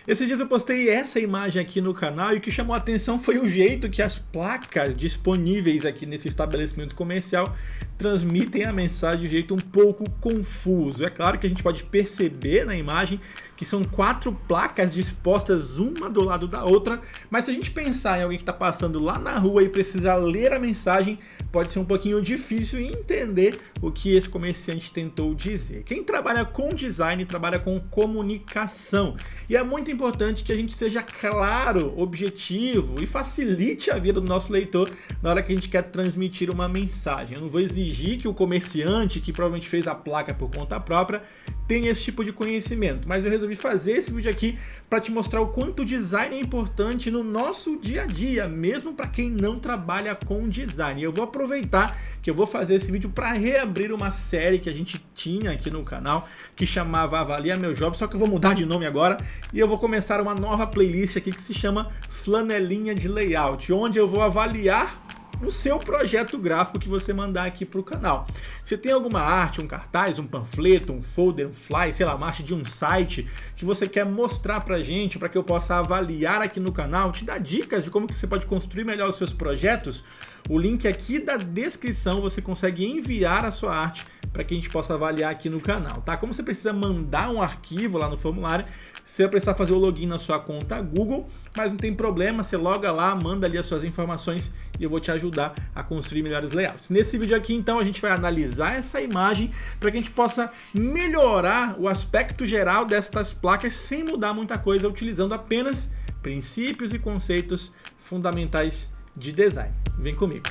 Esses dias eu postei essa imagem aqui no canal e o que chamou a atenção foi o jeito que as placas disponíveis aqui nesse estabelecimento comercial transmitem a mensagem de um jeito um pouco confuso. É claro que a gente pode perceber na imagem que são 4 placas dispostas uma do lado da outra, mas se a gente pensar em alguém que está passando lá na rua e precisa ler a mensagem, pode ser um pouquinho difícil entender o que esse comerciante tentou dizer. Quem trabalha com design trabalha com comunicação e é muito importante que a gente seja claro, objetivo e facilite a vida do nosso leitor na hora que a gente quer transmitir uma mensagem. Eu não vou exigir que o comerciante, que provavelmente fez a placa por conta própria, tenha esse tipo de conhecimento, mas eu resolvi fazer esse vídeo aqui para te mostrar o quanto o design é importante no nosso dia a dia, mesmo para quem não trabalha com design. E eu vou aproveitar que eu vou fazer esse vídeo para reabrir uma série que a gente tinha aqui no canal, que chamava Avalia Meu Job, só que eu vou mudar de nome agora e eu vou começar uma nova playlist aqui que se chama Flanelinha de Layout, onde eu vou avaliar o seu projeto gráfico que você mandar aqui para o canal. Se tem alguma arte, um cartaz, um panfleto, um folder, um fly, sei lá, uma arte de um site que você quer mostrar pra gente, para que eu possa avaliar aqui no canal, te dar dicas de como que você pode construir melhor os seus projetos, o link aqui da descrição você consegue enviar a sua arte para que a gente possa avaliar aqui no canal, tá? Como você precisa mandar um arquivo lá no formulário, você vai precisar fazer o login na sua conta Google, mas não tem problema, você loga lá, manda ali as suas informações e eu vou te ajudar a construir melhores layouts. Nesse vídeo aqui, então, a gente vai analisar essa imagem para que a gente possa melhorar o aspecto geral destas placas sem mudar muita coisa, utilizando apenas princípios e conceitos fundamentais de design. Vem comigo.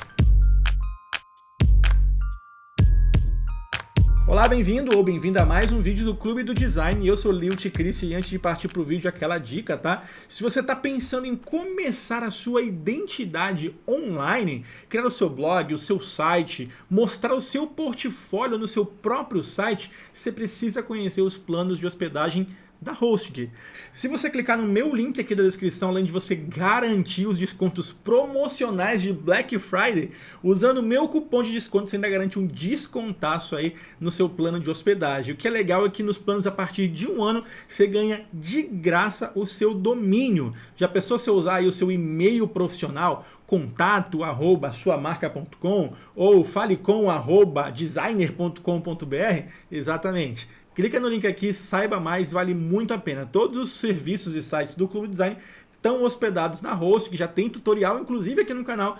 Olá, bem-vindo ou bem-vinda a mais um vídeo do Clube do Design. Eu sou Lilt Cris e antes de partir para o vídeo, aquela dica, tá? Se você está pensando em começar a sua identidade online, criar o seu blog, o seu site, mostrar o seu portfólio no seu próprio site, você precisa conhecer os planos de hospedagem da Hosting. Se você clicar no meu link aqui da descrição, além de você garantir os descontos promocionais de Black Friday, usando o meu cupom de desconto você ainda garante um descontaço aí no seu plano de hospedagem. O que é legal é que nos planos a partir de 1 ano você ganha de graça o seu domínio. Já pensou se eu usar aí o seu e-mail profissional, contato@suamarca.com ou falecom@designer.com.br? Exatamente. Clica no link aqui, saiba mais, vale muito a pena. Todos os serviços e sites do Clube Design estão hospedados na Host, que já tem tutorial, inclusive aqui no canal,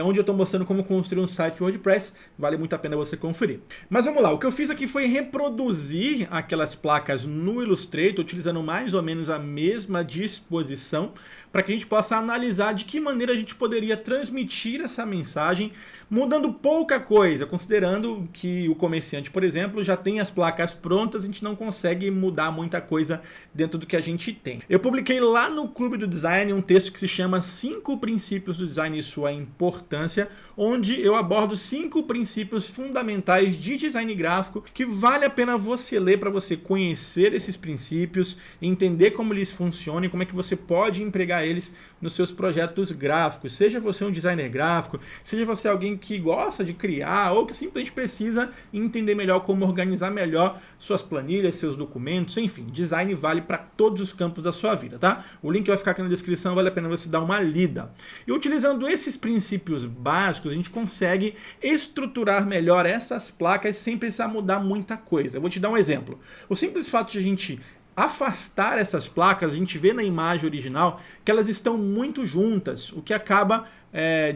onde eu estou mostrando como construir um site WordPress. Vale muito a pena você conferir. Mas vamos lá, o que eu fiz aqui foi reproduzir aquelas placas no Illustrator, utilizando mais ou menos a mesma disposição, para que a gente possa analisar de que maneira a gente poderia transmitir essa mensagem, mudando pouca coisa, considerando que o comerciante, por exemplo, já tem as placas prontas, a gente não consegue mudar muita coisa dentro do que a gente tem. Eu publiquei lá no Clube do Design um texto que se chama 5 princípios do design e sua importância, onde eu abordo 5 princípios fundamentais de design gráfico que vale a pena você ler para você conhecer esses princípios, entender como eles funcionam e como é que você pode empregar eles nos seus projetos gráficos. Seja você um designer gráfico, seja você alguém que gosta de criar ou que simplesmente precisa entender melhor como organizar melhor suas planilhas, seus documentos, enfim, design vale para todos os campos da sua vida, tá? O link vai ficar aqui na descrição, vale a pena você dar uma lida. E utilizando esses princípios básicos, a gente consegue estruturar melhor essas placas sem precisar mudar muita coisa. Eu vou te dar um exemplo. O simples fato de a gente afastar essas placas, a gente vê na imagem original que elas estão muito juntas, o que acaba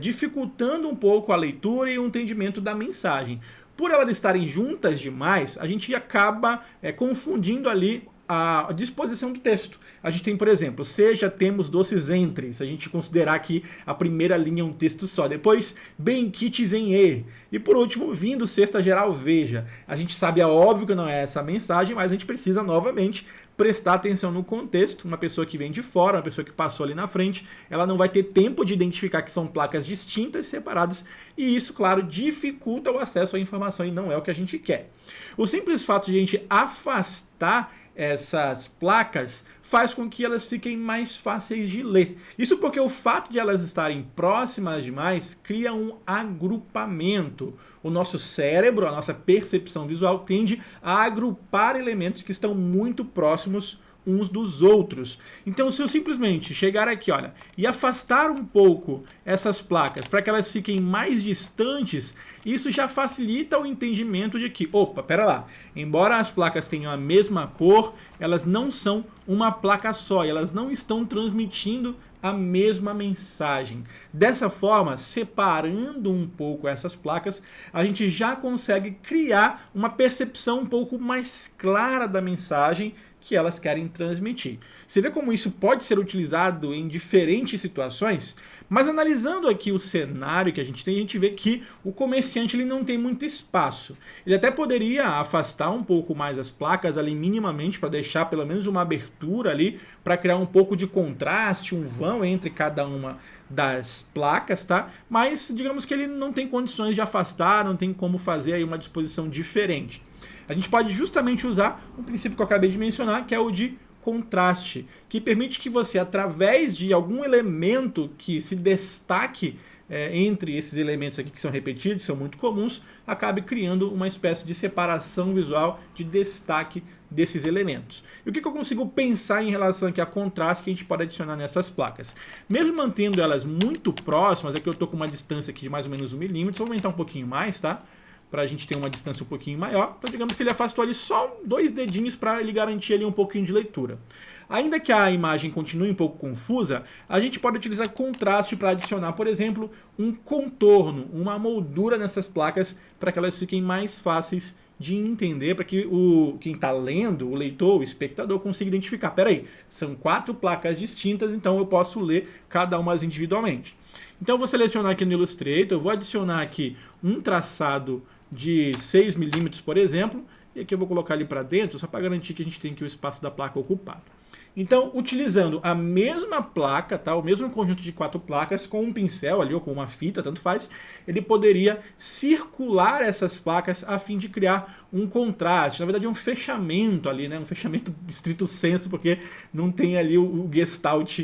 dificultando um pouco a leitura e o entendimento da mensagem. Por elas estarem juntas demais, a gente acaba confundindo ali a disposição do texto. A gente tem, por exemplo, seja temos doces entre, se a gente considerar que a primeira linha é um texto só, depois bem kits em e por último, vindo sexta geral veja. A gente sabe, é óbvio que não é essa a mensagem, mas a gente precisa novamente prestar atenção no contexto. Uma pessoa que vem de fora, uma pessoa que passou ali na frente, ela não vai ter tempo de identificar que são placas distintas e separadas, e isso, claro, dificulta o acesso à informação e não é o que a gente quer. O simples fato de a gente afastar essas placas faz com que elas fiquem mais fáceis de ler. Isso porque o fato de elas estarem próximas demais cria um agrupamento. O nosso cérebro, a nossa percepção visual tende a agrupar elementos que estão muito próximos uns dos outros. Então, se eu simplesmente chegar aqui, olha, e afastar um pouco essas placas para que elas fiquem mais distantes, isso já facilita o entendimento de que, opa, pera lá, embora as placas tenham a mesma cor, elas não são uma placa só, e elas não estão transmitindo a mesma mensagem. Dessa forma, separando um pouco essas placas, a gente já consegue criar uma percepção um pouco mais clara da mensagem que elas querem transmitir. Você vê como isso pode ser utilizado em diferentes situações? Mas analisando aqui o cenário que a gente vê que o comerciante ele não tem muito espaço. Ele até poderia afastar um pouco mais as placas ali minimamente para deixar pelo menos uma abertura ali para criar um pouco de contraste, um vão entre cada uma das placas, tá? Mas digamos que ele não tem condições de afastar, não tem como fazer aí uma disposição diferente. A gente pode justamente usar um princípio que eu acabei de mencionar, que é o de contraste, que permite que você, através de algum elemento que se destaque entre esses elementos aqui que são repetidos, que são muito comuns, acabe criando uma espécie de separação visual, de destaque desses elementos. E o que eu consigo pensar em relação aqui a contraste que a gente pode adicionar nessas placas? Mesmo mantendo elas muito próximas, aqui eu estou com uma distância aqui de mais ou menos 1 milímetro, vou aumentar um pouquinho mais, tá? Para a gente ter uma distância um pouquinho maior. Então, digamos que ele afastou ali só 2 dedinhos para ele garantir ali um pouquinho de leitura. Ainda que a imagem continue um pouco confusa, a gente pode utilizar contraste para adicionar, por exemplo, um contorno, uma moldura nessas placas para que elas fiquem mais fáceis de entender, para que quem está lendo, o leitor, o espectador, consiga identificar. Peraí, são 4 placas distintas, então eu posso ler cada uma individualmente. Então eu vou selecionar aqui no Illustrator, eu vou adicionar aqui um traçado de 6 milímetros, por exemplo, e aqui eu vou colocar ali para dentro, só para garantir que a gente tem aqui o espaço da placa ocupado. Então, utilizando a mesma placa, tá, o mesmo conjunto de 4 placas, com um pincel ali ou com uma fita, tanto faz, ele poderia circular essas placas a fim de criar um contraste, na verdade um fechamento ali, né, um fechamento estrito sensu, porque não tem ali o Gestalt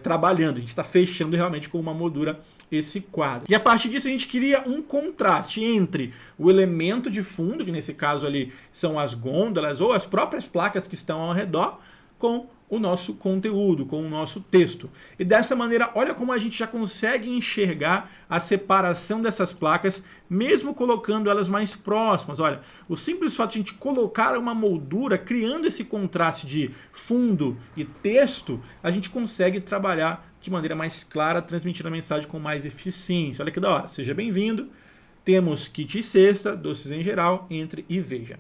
trabalhando, a gente está fechando realmente com uma moldura esse quadro. E a partir disso a gente cria um contraste entre o elemento de fundo, que nesse caso ali são as gôndolas ou as próprias placas que estão ao redor, com o nosso conteúdo, com o nosso texto. E dessa maneira, olha como a gente já consegue enxergar a separação dessas placas, mesmo colocando elas mais próximas. Olha, o simples fato de a gente colocar uma moldura, criando esse contraste de fundo e texto, a gente consegue trabalhar de maneira mais clara, transmitindo a mensagem com mais eficiência. Olha que da hora. Seja bem-vindo. Temos kit e cesta, doces em geral, entre e veja.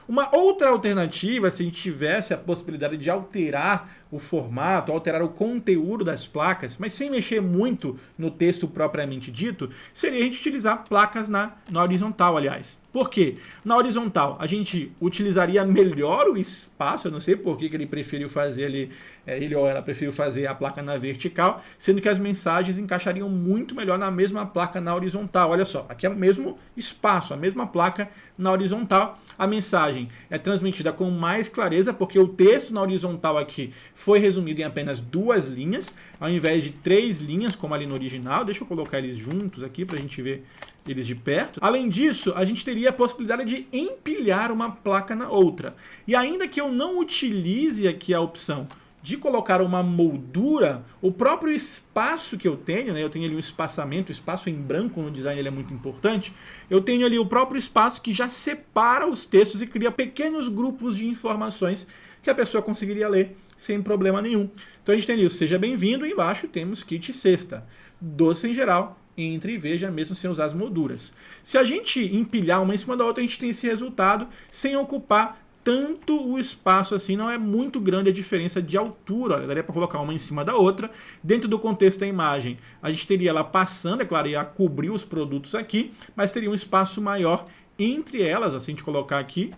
Uma outra alternativa, se a gente tivesse a possibilidade de alterar o formato, alterar o conteúdo das placas, mas sem mexer muito no texto propriamente dito, seria a gente utilizar placas na horizontal, aliás. Por quê? Na horizontal, a gente utilizaria melhor o espaço, eu não sei por que ele preferiu fazer ali, ele ou ela preferiu fazer a placa na vertical, sendo que as mensagens encaixariam muito melhor na mesma placa na horizontal. Olha só, aqui é o mesmo espaço, a mesma placa na horizontal. A mensagem é transmitida com mais clareza, porque o texto na horizontal aqui foi resumido em apenas 2 linhas, ao invés de 3 linhas, como ali no original. Deixa eu colocar eles juntos aqui para a gente ver eles de perto. Além disso, a gente teria a possibilidade de empilhar uma placa na outra. E ainda que eu não utilize aqui a opção de colocar uma moldura, o próprio espaço que eu tenho, né, eu tenho ali um espaçamento, o espaço em branco no design ele é muito importante, eu tenho ali o próprio espaço que já separa os textos e cria pequenos grupos de informações que a pessoa conseguiria ler sem problema nenhum. Então a gente tem ali o seja bem-vindo e embaixo temos kit e cesta. Doce em geral, entre e veja, mesmo sem usar as molduras. Se a gente empilhar uma em cima da outra, a gente tem esse resultado sem ocupar tanto o espaço assim, não é muito grande a diferença de altura. Olha, daria para colocar uma em cima da outra. Dentro do contexto da imagem, a gente teria ela passando, é claro, ia cobrir os produtos aqui, mas teria um espaço maior entre elas, assim, a gente colocar aqui,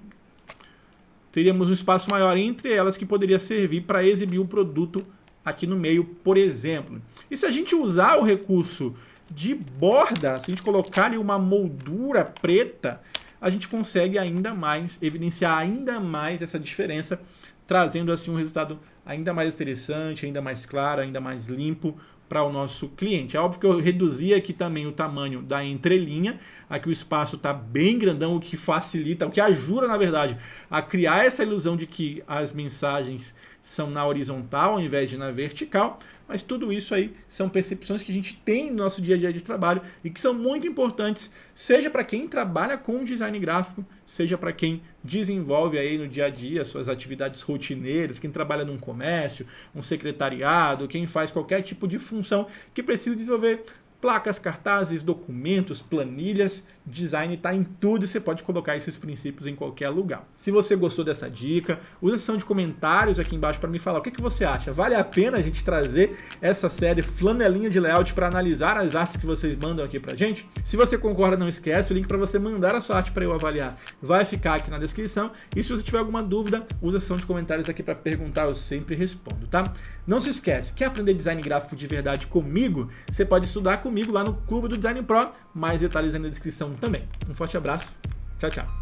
teríamos um espaço maior entre elas que poderia servir para exibir o produto aqui no meio, por exemplo. E se a gente usar o recurso de borda, se a gente colocar ali uma moldura preta, a gente consegue ainda mais evidenciar ainda mais essa diferença, trazendo assim um resultado ainda mais interessante, ainda mais claro, ainda mais limpo para o nosso cliente. É óbvio que eu reduzi aqui também o tamanho da entrelinha, aqui o espaço está bem grandão, o que facilita, o que ajuda, na verdade, a criar essa ilusão de que as mensagens são na horizontal ao invés de na vertical, mas tudo isso aí são percepções que a gente tem no nosso dia a dia de trabalho e que são muito importantes, seja para quem trabalha com design gráfico, seja para quem desenvolve aí no dia a dia suas atividades rotineiras, quem trabalha num comércio, um secretariado, quem faz qualquer tipo de função que precisa desenvolver placas, cartazes, documentos, planilhas, design está em tudo e você pode colocar esses princípios em qualquer lugar. Se você gostou dessa dica, usa a seção de comentários aqui embaixo para me falar o que você acha. Vale a pena a gente trazer essa série flanelinha de layout para analisar as artes que vocês mandam aqui pra gente? Se você concorda, não esquece, o link para você mandar a sua arte para eu avaliar vai ficar aqui na descrição. E se você tiver alguma dúvida, usa a seção de comentários aqui para perguntar, eu sempre respondo, tá? Não se esquece, quer aprender design gráfico de verdade comigo? Você pode estudar comigo lá no Clube do Design Pro, mais detalhes aí na descrição também. Um forte abraço, tchau, tchau.